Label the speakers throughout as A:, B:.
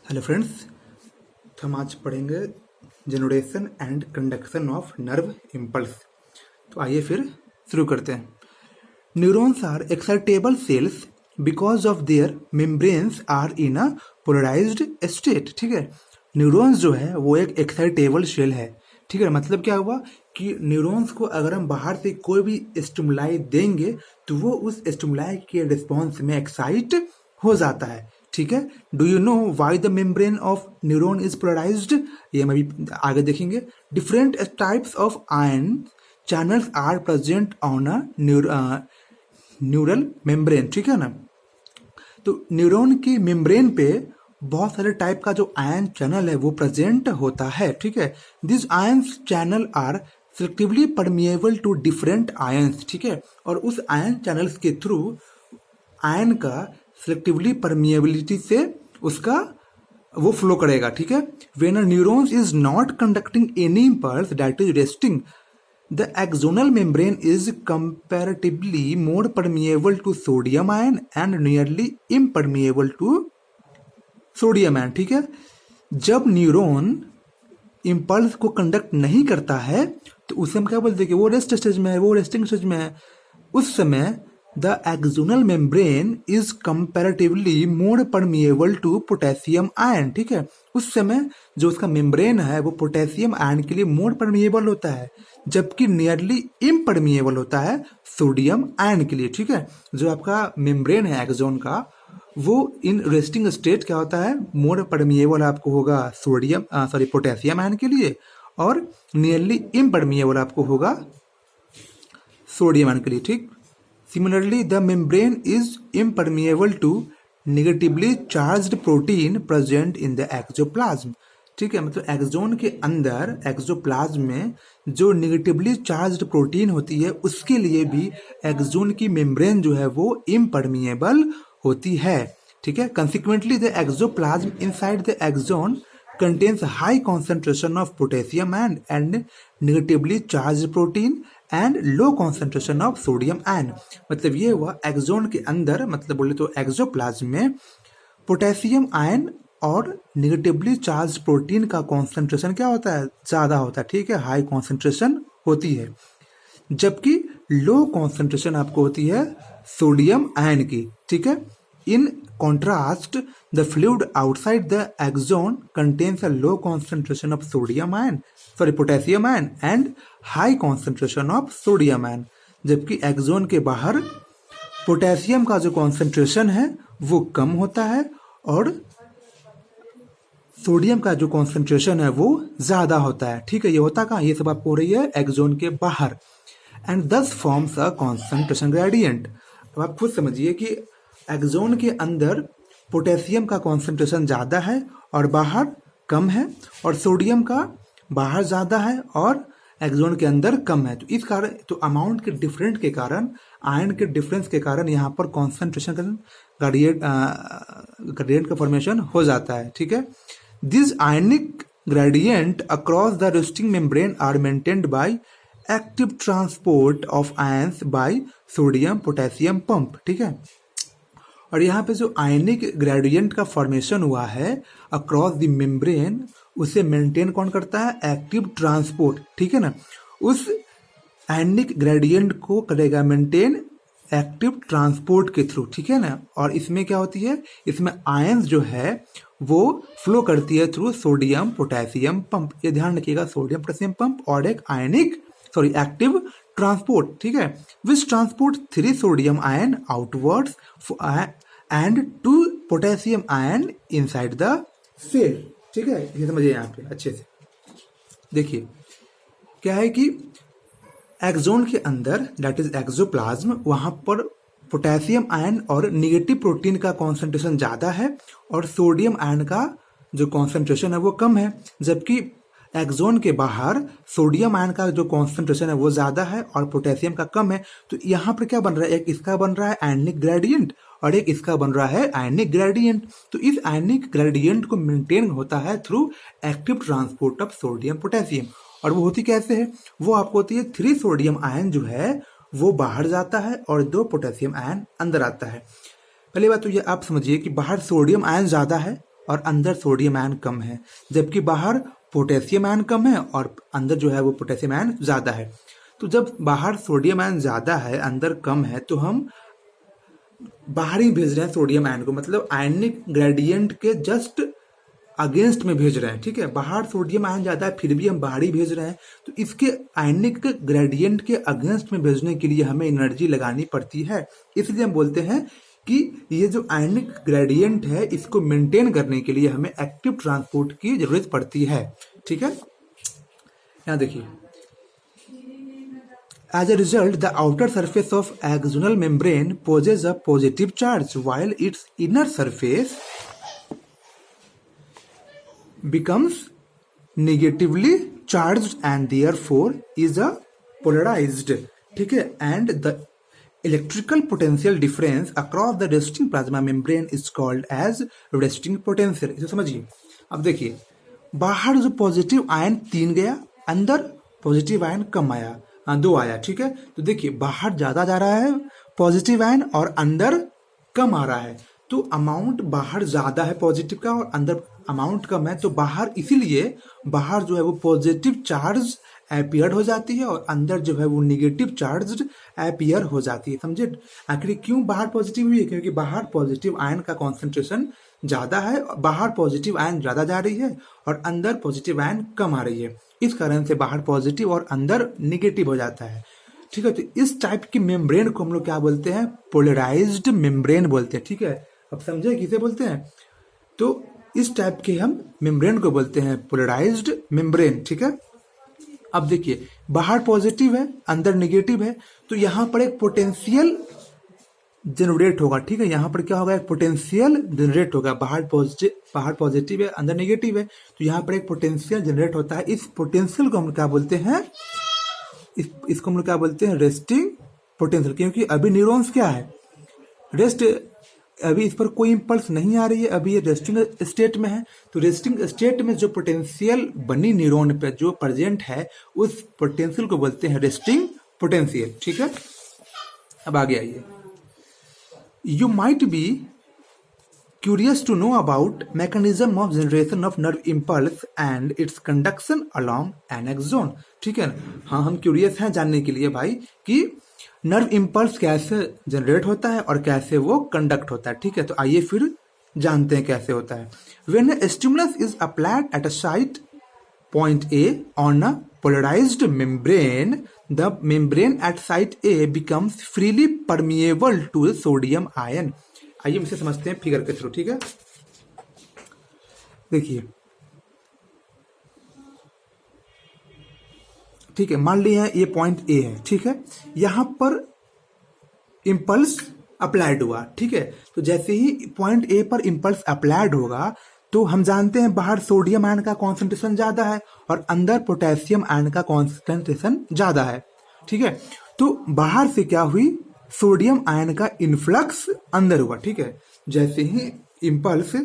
A: Hello friends, तो हम आज पढ़ेंगे generation and conduction of nerve impulse. तो आइए फिर शुरू करते हैं। Neurons are excitable cells because of their membranes are in a polarised state. ठीक है, न्यूरॉन्स जो है वो एक एक्साइटेबल सेल है। ठीक है, मतलब क्या हुआ कि न्यूरॉन्स को अगर हम बाहर से कोई भी स्टिमुलाई देंगे तो वो उस स्टिमुलाई के रिस्पॉन्स में एक्साइट हो जाता है। ठीक है, do you know why the membrane of neuron is polarised? ये हम अभी आगे देखेंगे। Different types of ion channels are present on a neural membrane. ठीक है ना, तो न्यूरॉन की मेम्ब्रेन पे बहुत सारे टाइप का जो आयन चैनल है वो प्रेजेंट होता है। ठीक है, this ion channel are selectively permeable to different ions. ठीक है, और उस आयन चैनल्स के थ्रू आयन का सेलेक्टिवली परमिएबिलिटी से उसका वो फ्लो करेगा। ठीक है, when a neurons is not conducting any impulse that is resting, the axonal membrane is comparatively more permeable to sodium ion and nearly impermeable to sodium ion। ठीक है, जब न्यूरॉन इम्पल्स को कंडक्ट नहीं करता है तो उसे हम क्या बोलते हैं कि वो रेस्ट स्टेज में है, वो रेस्टिंग स्टेज में है। उस समय the axonal membrane is comparatively more permeable to potassium ion. ठीक है, उस समय जो उसका मेम्ब्रेन है वो पोटेशियम आयन के लिए मोर परमिएबल होता है, जबकि नियरली इम्परमिएबल होता है सोडियम आयन के लिए। ठीक है, जो आपका मेम्ब्रेन है एक्सोन का वो इन रेस्टिंग स्टेट क्या होता है, मोर परमिएबल आपको होगा पोटेशियम आयन के लिए, और नियरली इम्परमिएबल आपको होगा सोडियम आयन के लिए। ठीक, similarly the membrane is impermeable to negatively charged protein present in the axoplasm. ठीक है, मतलब एक्सोन के अंदर एक्सोप्लाज्म में जो नेगेटिवली चार्ज्ड प्रोटीन होती है उसके लिए भी एक्सोन की मेम्ब्रेन जो है वो इम्परमिएबल होती है। ठीक है, consequently the axoplasm inside the axon contains high concentration of potassium and negatively charged protein and low concentration of sodium ion। मतलब ये हुआ एक्सोन के अंदर, मतलब बोले तो एक्सोप्लाज्म में पोटेशियम आयन और निगेटिवली चार्ज प्रोटीन का कॉन्सेंट्रेशन क्या होता है, ज़्यादा होता है। ठीक है, हाई कॉन्सेंट्रेशन होती है, जबकि लो कॉन्सेंट्रेशन आपको होती है सोडियम आयन की। ठीक है, इन contrast the fluid outside the axon contains a low concentration of potassium ion and high concentration of sodium ion। जबकि एक्सोन के बाहर पोटेशियम का जो कॉन्सेंट्रेशन है वो कम होता है और सोडियम का जो कॉन्सेंट्रेशन है वो ज्यादा होता है। ठीक है, ये होता कहाँ, ये सब आपको हो रही है एक्सोन के बाहर। एंड दस फॉर्म्स अ कॉन्सेंट्रेशन ग्रेडियंट। अब आप खुद समझिए कि एक्सोन के अंदर पोटेशियम का कॉन्सेंट्रेशन ज़्यादा है और बाहर कम है, और सोडियम का बाहर ज़्यादा है और एक्सोन के अंदर कम है। तो इस कारण, तो अमाउंट के डिफरेंट के कारण, आयन के डिफरेंस के कारण यहाँ पर कॉन्सेंट्रेशन ग्रेडियंट का फॉर्मेशन हो जाता है। ठीक है, this ionic gradient across the resting membrane are maintained by active transport of ions by sodium potassium pump. ठीक है, और यहाँ पे जो आयनिक ग्रेडियंट का फॉर्मेशन हुआ है अक्रॉस द मेम्ब्रेन, उसे मेंटेन कौन करता है, एक्टिव ट्रांसपोर्ट। ठीक है ना, उस आयनिक ग्रेडियंट को करेगा मेंटेन एक्टिव ट्रांसपोर्ट के थ्रू। ठीक है ना, और इसमें क्या होती है, इसमें आयंस जो है वो फ्लो करती है थ्रू सोडियम पोटेशियम पंप। ये ध्यान रखिएगा, सोडियम पोटेशियम पंप और एक एक्टिव ट्रांसपोर्ट। ठीक है, which transport 3 sodium ion outwards and 2 potassium ion inside the cell. ठीक है, ये समझिए यहाँ पे अच्छे से। देखिए क्या है कि एक्सोन के अंदर दैट इज एक्सोप्लाज्म, वहां पर पोटेशियम आयन और निगेटिव प्रोटीन का कॉन्सेंट्रेशन ज्यादा है और सोडियम आयन का जो कॉन्सेंट्रेशन है वो कम है, जबकि एक्सोन के बाहर सोडियम आयन का जो कॉन्सेंट्रेशन है वो ज्यादा है और पोटेशियम का कम है। तो यहाँ पर क्या बन रहा है, एक इसका बन रहा है आयनिक ग्रेडियंट और एक इसका बन रहा है आयनिक ग्रेडियंट। तो इस आयनिक ग्रेडियंट को मेंटेन होता है through active transport of sodium potassium. और वो होती कैसे है, वो आपको होती है 3 सोडियम आयन जो है वो बाहर जाता है और 2 पोटेशियम आयन अंदर आता है। पहली बात तो ये आप समझिए कि बाहर सोडियम आयन ज्यादा है और अंदर सोडियम आयन कम है, जबकि बाहर पोटेशियम आयन कम है और अंदर जो है वो पोटेशियम आयन ज़्यादा है। तो जब बाहर सोडियम आयन ज़्यादा है अंदर कम है तो हम बाहर ही भेज रहे हैं सोडियम आयन को, मतलब आयनिक ग्रेडियंट के जस्ट अगेंस्ट में भेज रहे हैं। ठीक है, बाहर सोडियम आयन ज़्यादा है फिर भी हम बाहर ही भेज रहे हैं, तो इसके आयनिक ग्रेडियंट के अगेंस्ट में भेजने के लिए हमें एनर्जी लगानी पड़ती है। इसलिए हम बोलते हैं कि ये जो आयनिक ग्रेडियंट है इसको मेंटेन करने के लिए हमें एक्टिव ट्रांसपोर्ट की जरूरत पड़ती है। ठीक है, यहाँ देखिए, as a result the outer surface of axonal membrane possesses a positive charge while its inner surface becomes negatively charged and therefore is a polarized. ठीक है, and the electrical potential difference across the resting plasma membrane is called as resting potential. इसे समझिए। अब देखिए, बाहर जो positive ion 3 गया, अंदर पॉजिटिव आयन कम आया, 2 आया। ठीक है, तो देखिए बाहर ज्यादा जा रहा है पॉजिटिव आयन और अंदर कम आ रहा है, तो अमाउंट बाहर ज्यादा है पॉजिटिव का और अंदर अमाउंट कम है, तो बाहर इसीलिए बाहर जो है वो पॉजिटिव चार्ज अपीयर हो जाती है और अंदर जो है वो निगेटिव चार्ज अपीयर हो जाती है। समझे? आखिर क्यों बाहर पॉजिटिव हुई है? क्योंकि बाहर पॉजिटिव आयन का कॉन्सेंट्रेशन ज्यादा है, बाहर पॉजिटिव आयन ज्यादा जा रही है और अंदर पॉजिटिव आयन कम आ रही है, इस कारण से बाहर पॉजिटिव और अंदर निगेटिव हो जाता है। ठीक है, तो इस टाइप की मेम्ब्रेन को हम लोग क्या बोलते हैं? पोलराइज्ड मेम्ब्रेन बोलते हैं। ठीक है, अब समझे किसे बोलते हैं? तो इस टाइप के हम मेम्ब्रेन को बोलते हैं पोलराइज्ड मेम्ब्रेन। ठीक है, अब देखिए बाहर पॉजिटिव है अंदर निगेटिव है, तो यहां पर एक पोटेंशियल जनरेट होगा। ठीक है, यहाँ पर क्या होगा? एक पोटेंशियल जनरेट होगा। बाहर पॉजिटिव है अंदर नेगेटिव है, तो यहाँ पर एक पोटेंशियल जनरेट होता है। इस पोटेंशियल को हम क्या बोलते हैं? इसको हम लोग क्या बोलते हैं? Resting potential. क्योंकि अभी न्यूरॉन्स क्या है? रेस्ट, अभी इस पर कोई इंपल्स नहीं आ रही है, अभी ये रेस्टिंग स्टेट में है। तो रेस्टिंग स्टेट में जो पोटेंशियल बनी न्यूरॉन पे जो प्रेजेंट है उस पोटेंशियल को बोलते हैं रेस्टिंग पोटेंशियल। ठीक है, अब आगे आइए। You might be curious to know about mechanism of generation of nerve impulse and its conduction along an axon. ठीक है, हाँ हम क्यूरियस हैं जानने के लिए भाई कि नर्व इम्पल्स कैसे जनरेट होता है और कैसे वो कंडक्ट होता है। ठीक है, तो आइए फिर जानते हैं कैसे होता है। When a stimulus is applied at a site point A on a polarized membrane, the membrane at site A becomes freely permeable to the sodium ion. आइए इसे समझते हैं फिगर के थ्रू। ठीक है, देखिए, ठीक है, मान लिया ये पॉइंट ए है। ठीक है, यहां पर इंपल्स अप्लाइड हुआ। ठीक है, तो जैसे ही पॉइंट ए पर इंपल्स अप्लाइड होगा तो हम जानते हैं बाहर सोडियम आयन का कॉन्सेंट्रेशन ज्यादा है और अंदर पोटेशियम आयन का कॉन्सेंट्रेशन ज्यादा है। ठीक है, तो बाहर से क्या हुई? सोडियम आयन का इन्फ्लक्स अंदर हुआ। ठीक है, जैसे ही इंपल्स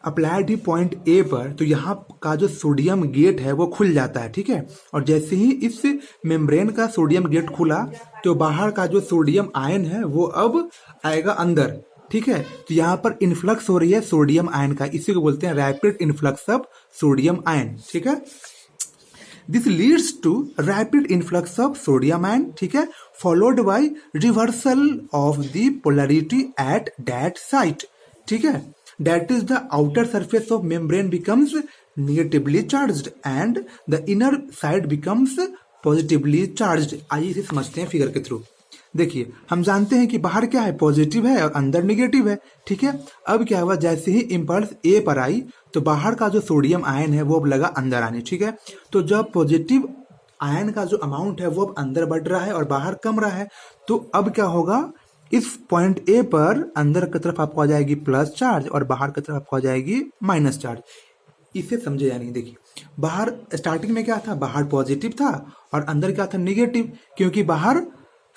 A: अप्लाइड ही पॉइंट ए पर तो यहाँ का जो सोडियम गेट है वो खुल जाता है। ठीक है, और जैसे ही इस मेम्ब्रेन का सोडियम गेट खुला तो बाहर का जो सोडियम आयन है वो अब आएगा अंदर। ठीक है, तो यहाँ पर इन्फ्लक्स हो रही है सोडियम आयन का, इसी को बोलते हैं rapid influx of sodium ion. ठीक है, this leads to rapid influx of sodium ion. ठीक है, followed by reversal of the polarity at that site. ठीक है, that is the outer surface of membrane becomes negatively charged and the inner side becomes positively charged. आइए इसे समझते हैं figure के through. देखिए, हम जानते हैं कि बाहर क्या है? पॉजिटिव है और अंदर निगेटिव है। ठीक है, अब क्या हुआ? जैसे ही इंपल्स ए पर आई तो बाहर का जो सोडियम आयन है वो अब लगा अंदर आने। ठीक है, तो जब पॉजिटिव आयन का जो अमाउंट है वो अब अंदर बढ़ रहा है और बाहर कम रहा है, तो अब क्या होगा? इस पॉइंट ए पर अंदर की तरफ आपको आ जाएगी प्लस चार्ज और बाहर की तरफ आपको आ जाएगी माइनस चार्ज। इसे समझे या नहीं? देखिए, बाहर स्टार्टिंग में क्या था? बाहर पॉजिटिव था और अंदर क्या था? निगेटिव, क्योंकि बाहर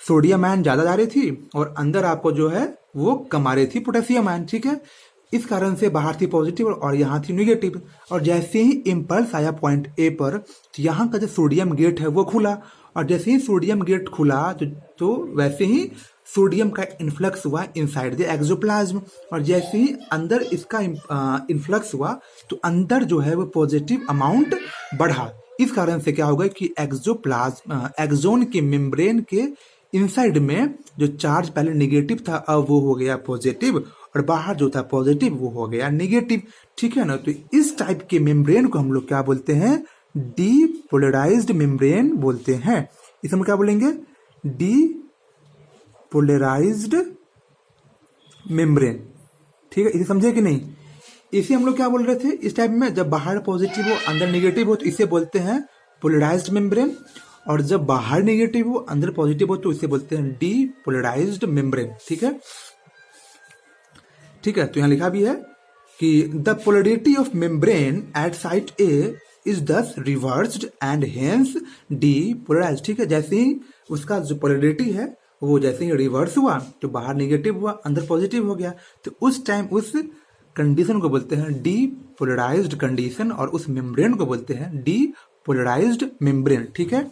A: सोडियम आयन ज्यादा जा रही थी और अंदर आपको जो है वो कम आ रही थी पोटेशियम आयन। ठीक है, इस कारण से बाहर थी पॉजिटिव और यहाँ थी निगेटिव। और जैसे ही इम्पल्स आया पॉइंट ए पर तो यहाँ का जो सोडियम गेट है वो खुला, और जैसे ही सोडियम गेट खुला तो वैसे ही सोडियम का इन्फ्लक्स हुआ इनसाइड द एक्सोप्लाज्म, और जैसे ही अंदर इसका इन्फ्लक्स हुआ तो अंदर जो है वो पॉजिटिव अमाउंट बढ़ा। इस कारण से क्या होगा कि एक्सोन के मेम्ब्रेन के इनसाइड में जो चार्ज पहले निगेटिव था अब वो हो गया पॉजिटिव, और बाहर जो था पॉजिटिव वो हो गया निगेटिव। ठीक है ना। तो इस टाइप के मेम्ब्रेन को हम लोग क्या बोलते हैं, डीपोलराइज्ड मेम्ब्रेन बोलते हैं। इसे हम क्या बोलेंगे, डीपोलराइज्ड मेम्ब्रेन। ठीक है, इसे समझे कि नहीं। इसे हम लोग क्या बोल रहे थे, इस टाइप में जब बाहर पॉजिटिव हो अंदर निगेटिव हो तो इसे बोलते हैं पोलराइज्ड मेम्ब्रेन, और जब बाहर निगेटिव हो अंदर पॉजिटिव हो तो इसे बोलते हैं डीपोलराइज्ड मेम्ब्रेन। ठीक है, ठीक है। तो यहां लिखा भी है कि the polarity of membrane at site A is thus reversed and hence depolarised. ठीक है, जैसे ही उसका जो पोलरिटी है वो जैसे ही रिवर्स हुआ तो बाहर निगेटिव हुआ अंदर पॉजिटिव हो गया, तो उस टाइम उस कंडीशन को बोलते हैं डीपोलराइज्ड कंडीशन, और उस मेम्ब्रेन को बोलते हैं डीपोलराइज्ड मेम्ब्रेन। ठीक है।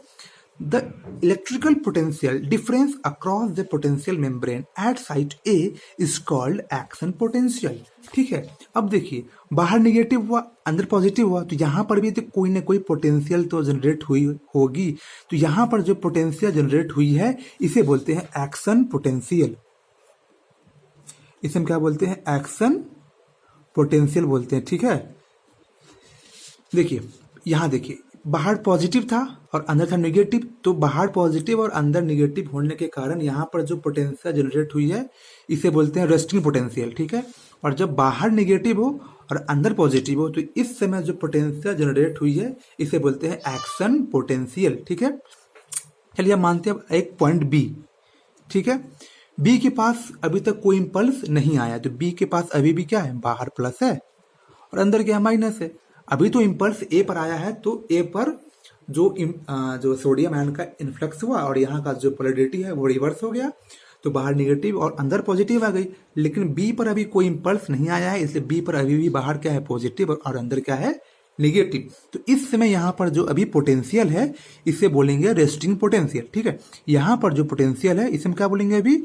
A: The electrical potential difference across the potential membrane at site A is called action potential. ठीक है, अब देखिए बाहर निगेटिव हुआ अंदर पॉजिटिव हुआ तो यहां पर भी तो कोई ना कोई पोटेंशियल तो जनरेट हुई होगी, तो यहां पर जो पोटेंशियल जनरेट हुई है इसे बोलते हैं एक्शन पोटेंशियल। इसे हम क्या बोलते हैं, एक्शन पोटेंशियल बोलते हैं। ठीक है, देखिए यहां देखिए बाहर पॉजिटिव था और अंदर था नेगेटिव, तो बाहर पॉजिटिव और अंदर नेगेटिव होने के कारण यहाँ पर जो पोटेंशियल जनरेट हुई है इसे बोलते हैं रेस्टिंग पोटेंशियल। ठीक है, और जब बाहर नेगेटिव हो और अंदर पॉजिटिव हो तो इस समय जो पोटेंशियल जनरेट हुई है इसे बोलते हैं एक्शन पोटेंशियल। ठीक है, चलिए मानते हैं एक पॉइंट बी। ठीक है, बी के पास अभी तक कोई इम्पल्स नहीं आया, तो बी के पास अभी भी क्या है, बाहर प्लस है और अंदर क्या है, माइनस है। अभी तो इम्पल्स ए पर आया है तो ए पर जो सोडियम आयन का इन्फ्लक्स हुआ और यहाँ का जो पोलरिटी है वो रिवर्स हो गया, तो बाहर निगेटिव और अंदर पॉजिटिव आ गई। लेकिन बी पर अभी कोई इम्पल्स नहीं आया है, इसलिए बी पर अभी भी बाहर क्या है, पॉजिटिव, और अंदर क्या है, निगेटिव। तो इस समय यहाँ पर जो अभी पोटेंशियल है इसे बोलेंगे रेस्टिंग पोटेंशियल। ठीक है, यहाँ पर जो पोटेंशियल है इसे हम क्या बोलेंगे, अभी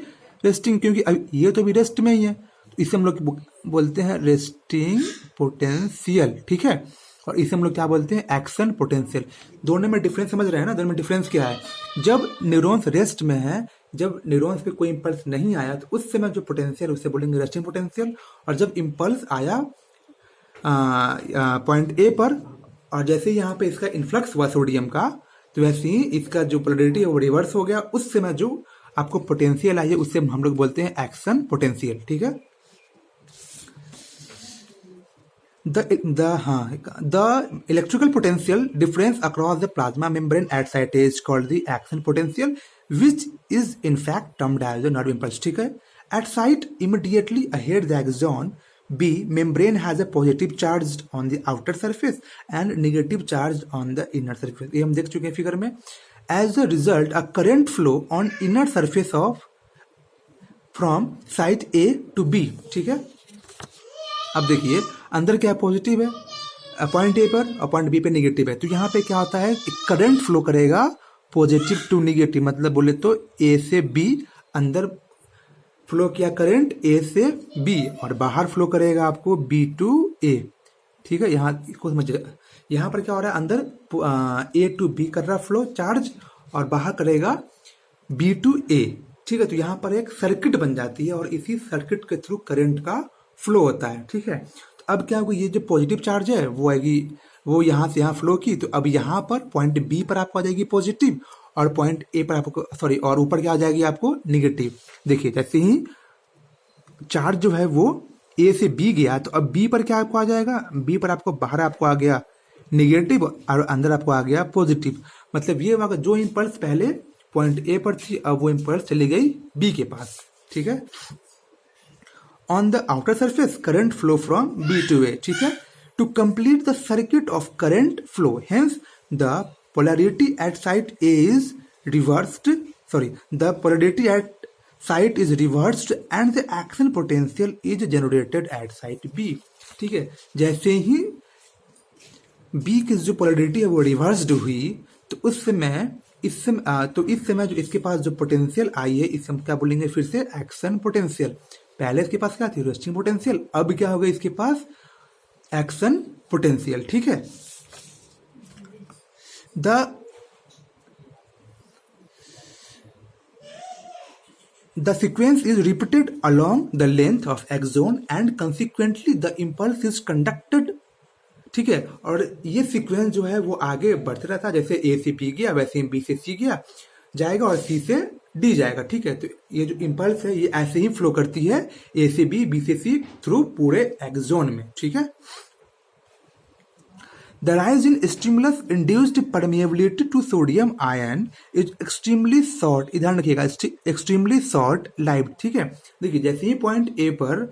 A: रेस्टिंग, क्योंकि अभी ये तो अभी रेस्ट में ही है, तो इसे हम लोग बोलते हैं रेस्टिंग पोटेंशियल। ठीक है, और इसे हम लोग क्या बोलते हैं, एक्शन पोटेंशियल। दोनों में डिफरेंस समझ रहे हैं ना, दोनों में डिफरेंस क्या है। जब न्यूरॉन्स रेस्ट में है, जब न्यूरॉन्स पे कोई इंपल्स नहीं आया तो उस समय जो पोटेंशियल उसे बोलेंगे रेस्टिंग पोटेंशियल, और जब इंपल्स आया पॉइंट ए पर और जैसे यहाँ पे इसका इन्फ्लक्स हुआ सोडियम का, तो वैसे ही इसका जो पोलरिटी है वो रिवर्स हो गया, उस समय जो आपको पोटेंशियल आई है उससे हम लोग बोलते हैं एक्शन पोटेंशियल। ठीक है, the electrical potential difference across the plasma membrane at site A is called the action potential, which is in fact termed as the nerve impulse. ठीक है, at site immediately ahead the axon B, membrane has a positive charge on the outer surface and negative charge on the inner surface. ये हम देख चुके हैं figure में। As a result, a current flow on inner surface of from site A to B. ठीक है, अब देखिए अंदर क्या पॉजिटिव है पॉइंट ए पर और पॉइंट बी पे नेगेटिव है, तो यहाँ पे क्या होता है, करंट फ्लो करेगा पॉजिटिव टू नेगेटिव, मतलब बोले तो ए से बी अंदर फ्लो किया करंट ए से बी, और बाहर फ्लो करेगा आपको बी टू ए। ठीक है, यहाँ को समझिए, यहाँ पर क्या हो रहा है, अंदर ए टू बी कर रहा फ्लो चार्ज और बाहर करेगा बी टू ए। ठीक है, तो यहाँ पर एक सर्किट बन जाती है और इसी सर्किट के थ्रू करंट का फ्लो होता है। ठीक है, तो अब क्या होगा, ये जो पॉजिटिव चार्ज है वो आएगी, वो यहाँ से यहाँ फ्लो की, तो अब यहाँ पर पॉइंट बी पर आपको आ जाएगी पॉजिटिव और पॉइंट ए पर आपको और ऊपर क्या आ जाएगी आपको निगेटिव। देखिए जैसे ही चार्ज जो है वो ए से बी गया तो अब बी पर क्या आपको आ जाएगा, बी पर आपको बाहर आपको आ गया निगेटिव और अंदर आपको आ गया पॉजिटिव। मतलब ये हुआ जो इम्पल्स पहले पॉइंट ए पर थी अब वो इम्पल्स चली गई बी के पास। ठीक है, on the outer surface current flow from B to A. ठीक है, to complete the circuit of current flow, hence the polarity at site A is reversed. The polarity at site is reversed and the action potential is generated at site B. ठीक है, जैसे ही B की जो polarity है वो reversed हुई तो उस समय इस समय जो इसके पास जो पोटेंशियल आई है इसे हम क्या बोलेंगे फिर से एक्शन पोटेंशियल। पहले इसके पास क्या थी रेस्टिंग पोटेंशियल, अब क्या होगा इसके पास एक्शन पोटेंशियल। ठीक है, The sequence is repeated along the length of axon and consequently the impulse is conducted। ठीक है, और ये सीक्वेंस जो है वो आगे बढ़ते रहता है, जैसे ए से बी गया वैसे ही बी से सी गया जाएगा और सी से डी जाएगा। ठीक है, तो ये जो इम्पल्स है ये ऐसे ही फ्लो करती है ए से बी से सी थ्रू पूरे एक्सोन में। ठीक है, The rise in stimulus-induced permeability to sodium ion is extremely short। ध्यान रखिएगा extremely short lived। ठीक है, देखिए जैसे ही पॉइंट ए पर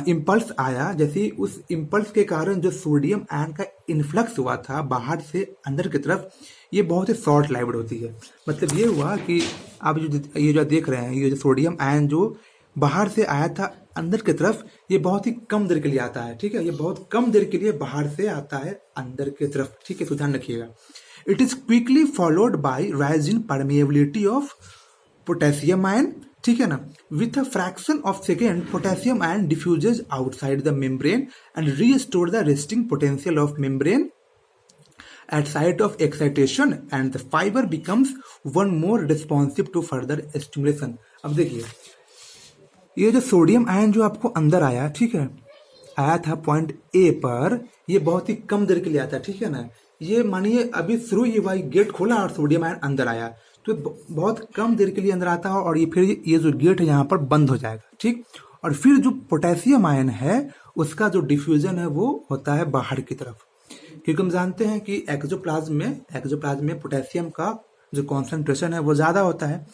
A: इम्पल्स आया, जैसे ही उस इम्पल्स के कारण जो सोडियम आयन का इन्फ्लक्स हुआ था बाहर से अंदर की तरफ, ये बहुत ही शॉर्ट लाइव्ड होती है। मतलब ये हुआ कि आप ये जो देख रहे हैं ये जो सोडियम आयन जो बाहर से आया था अंदर की तरफ, ये बहुत ही कम देर के लिए आता है। ठीक है, ये बहुत कम देर के लिए बाहर से आता है अंदर की तरफ। ठीक है, तो ध्यान रखिएगा। It is quickly followed by rise in permeability of potassium ion. ठीक है ना, with a fraction of second potassium ion diffuses outside the membrane and restore the resting potential of membrane at site of excitation and the fiber becomes one more responsive to further stimulation। अब देखिए ये जो sodium ion जो आपको अंदर आया, ठीक है, आया था पॉइंट ए पर, ये बहुत ही कम देर के लिए आता है। ठीक है ना, ये मानिए अभी शुरू ही हुआ, गेट खोला और सोडियम आयन अंदर आया, तो बहुत कम देर के लिए अंदर आता है और ये फिर ये जो गेट है यहाँ पर बंद हो जाएगा। ठीक, और फिर जो पोटेशियम आयन है उसका जो डिफ्यूजन है वो होता है बाहर की तरफ, क्योंकि हम जानते हैं कि एक्सोप्लाज्म में पोटेशियम का जो कॉन्सेंट्रेशन है वो ज्यादा होता है।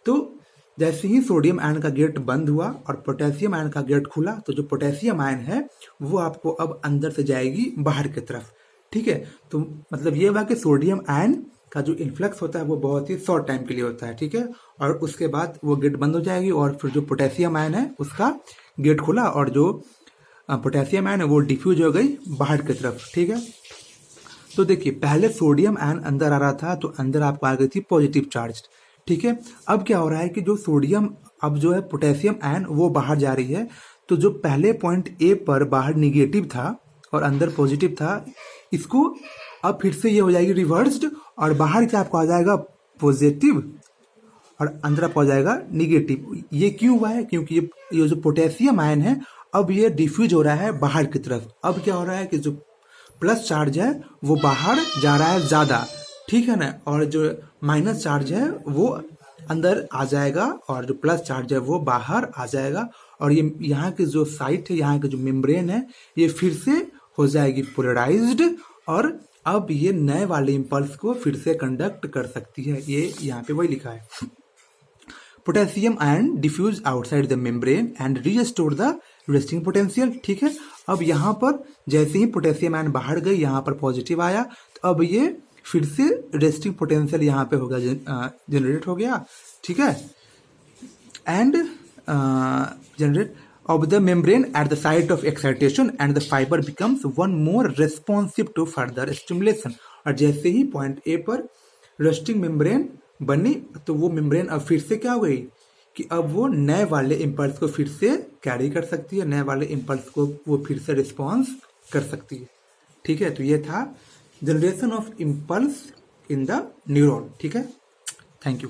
A: तो जैसे ही सोडियम आयन का गेट बंद हुआ और पोटेशियम आयन का गेट खुला, तो जो पोटेशियम आयन है वो आपको अब अंदर से जाएगी बाहर की तरफ। ठीक है, तो मतलब ये हुआ कि सोडियम आयन का जो इन्फ्लक्स होता है वो बहुत ही शॉर्ट टाइम के लिए होता है। ठीक है, और उसके बाद वो गेट बंद हो जाएगी और फिर जो पोटेशियम आयन है उसका गेट खुला और जो पोटेशियम आयन है वो डिफ्यूज हो गई बाहर की तरफ। ठीक है, तो देखिए पहले सोडियम आयन अंदर आ रहा था तो अंदर आपको आ गई थी पॉजिटिव चार्ज। ठीक है, अब क्या हो रहा है कि जो सोडियम अब जो है पोटेशियम आयन वो बाहर जा रही है, तो जो पहले पॉइंट ए पर बाहर निगेटिव था और अंदर पॉजिटिव था, इसको अब फिर से ये हो जाएगी रिवर्स्ड और बाहर क्या आपको आ जाएगा पॉजिटिव और अंदर आपको आ जाएगा निगेटिव। ये क्यों हुआ है? क्योंकि ये जो पोटेशियम आयन है अब ये डिफ्यूज हो रहा है बाहर की तरफ। अब क्या हो रहा है कि जो प्लस चार्ज है वो बाहर जा रहा है ज्यादा। ठीक है ना, और जो माइनस चार्ज है वो अंदर आ जाएगा और जो प्लस चार्ज है वो बाहर आ जाएगा, और ये यहाँ की जो साइट है, यहाँ की जो मेम्ब्रेन है, ये फिर से हो जाएगी पोलराइज्ड और अब ये नए वाले इम्पल्स को फिर से कंडक्ट कर सकती है। ये यहाँ पे वही लिखा है, potassium ion diffuse outside the membrane and restore the resting potential. ठीक है, अब यहाँ पर जैसे ही पोटेशियम आयन बाहर गई, यहाँ पर पॉजिटिव आया, तो अब ये फिर से रेस्टिंग पोटेंशियल यहाँ पे होगा जनरेट हो गया। ठीक है, and generate of the membrane at the site of excitation and the fiber becomes one more responsive to further stimulation। और जैसे ही पॉइंट ए पर रेस्टिंग मेम्ब्रेन बनी तो वो मेम्ब्रेन अब फिर से क्या हो गई कि अब वो नए वाले इम्पल्स को फिर से कैरी कर सकती है, नए वाले इम्पल्स को वो फिर से रिस्पॉन्स कर सकती है। ठीक है, तो ये था generation of impulse in the neuron. ठीक है, थैंक यू।